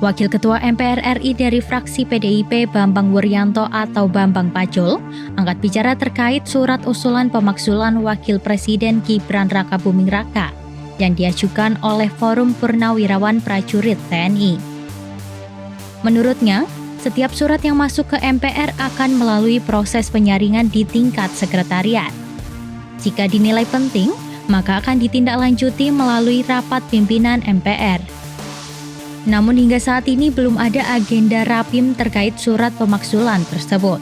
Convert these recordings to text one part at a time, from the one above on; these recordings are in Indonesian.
Wakil Ketua MPR RI dari fraksi PDIP Bambang Wuryanto atau Bambang Pacul angkat bicara terkait surat usulan pemakzulan Wakil Presiden Gibran Rakabuming Raka yang diajukan oleh Forum Purnawirawan Prajurit TNI. Menurutnya, setiap surat yang masuk ke MPR akan melalui proses penyaringan di tingkat sekretariat. Jika dinilai penting, maka akan ditindaklanjuti melalui rapat pimpinan MPR. Namun hingga saat ini belum ada agenda rapim terkait surat pemakzulan tersebut.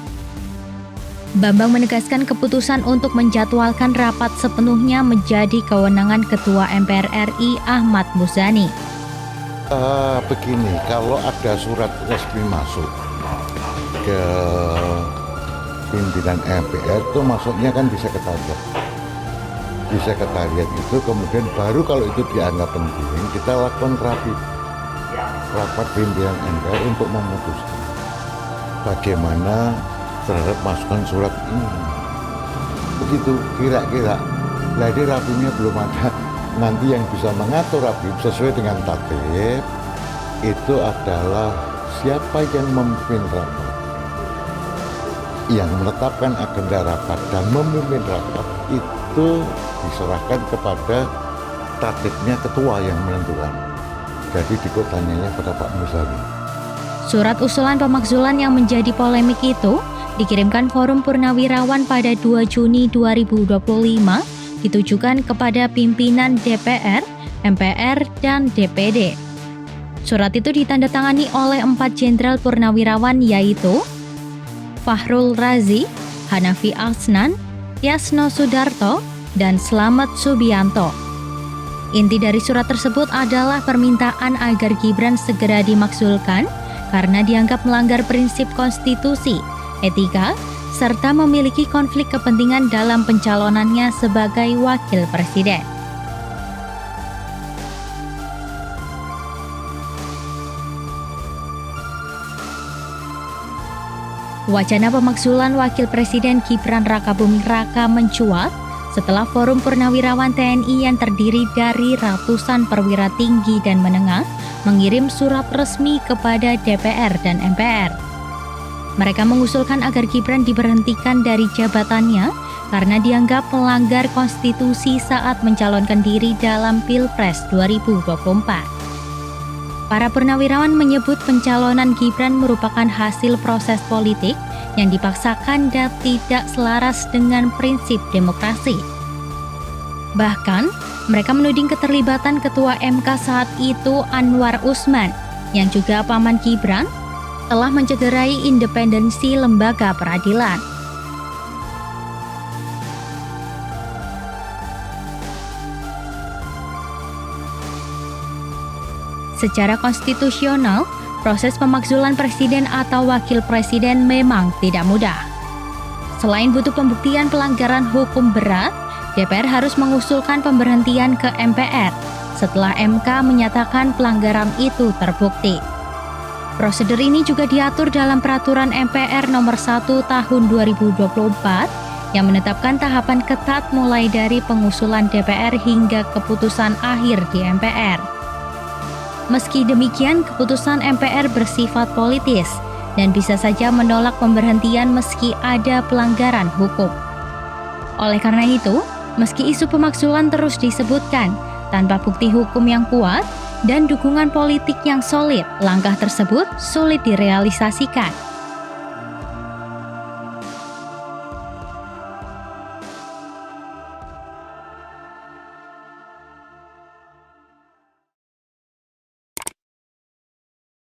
Bambang menegaskan keputusan untuk menjadwalkan rapat sepenuhnya menjadi kewenangan Ketua MPR RI Ahmad Muzani. Begini, kalau ada surat resmi masuk ke pimpinan MPR itu masuknya kan di sekretariat. Di sekretariat itu kemudian baru kalau itu dianggap penting kita lakukan rapat pimpinan MPR untuk memutuskan bagaimana terhadap masukan surat ini. Begitu kira-kira. Jadi rapimnya belum ada. Nanti yang bisa mengatur rapim sesuai dengan tatib itu adalah siapa yang memimpin rapat, yang menetapkan agenda rapat dan memimpin rapat itu diserahkan kepada tatibnya ketua yang menentukan. Jadi tanyanya pada Pak Muzani. Surat usulan pemakzulan yang menjadi polemik itu dikirimkan Forum Purnawirawan pada 2 Juni 2025 ditujukan kepada pimpinan DPR, MPR, dan DPD. Surat itu ditandatangani oleh 4 jenderal purnawirawan yaitu Fahrul Razi, Hanafi Asnan, Yasno Sudarto, dan Slamet Subianto. Inti dari surat tersebut adalah permintaan agar Gibran segera dimakzulkan karena dianggap melanggar prinsip konstitusi, etika, serta memiliki konflik kepentingan dalam pencalonannya sebagai wakil presiden. Wacana pemakzulan Wakil Presiden Gibran Rakabuming Raka mencuat setelah Forum Purnawirawan TNI yang terdiri dari ratusan perwira tinggi dan menengah mengirim surat resmi kepada DPR dan MPR. Mereka mengusulkan agar Gibran diberhentikan dari jabatannya karena dianggap melanggar konstitusi saat mencalonkan diri dalam Pilpres 2024. Para purnawirawan menyebut pencalonan Gibran merupakan hasil proses politik yang dipaksakan dan tidak selaras dengan prinsip demokrasi. Bahkan, mereka menuding keterlibatan Ketua MK saat itu Anwar Usman, yang juga paman Gibran, telah mencederai independensi lembaga peradilan. Secara konstitusional, proses pemakzulan presiden atau wakil presiden memang tidak mudah. Selain butuh pembuktian pelanggaran hukum berat, DPR harus mengusulkan pemberhentian ke MPR setelah MK menyatakan pelanggaran itu terbukti. Prosedur ini juga diatur dalam Peraturan MPR Nomor 1 Tahun 2024 yang menetapkan tahapan ketat mulai dari pengusulan DPR hingga keputusan akhir di MPR. Meski demikian, keputusan MPR bersifat politis dan bisa saja menolak pemberhentian meski ada pelanggaran hukum. Oleh karena itu, meski isu pemakzulan terus disebutkan, tanpa bukti hukum yang kuat dan dukungan politik yang solid, langkah tersebut sulit direalisasikan.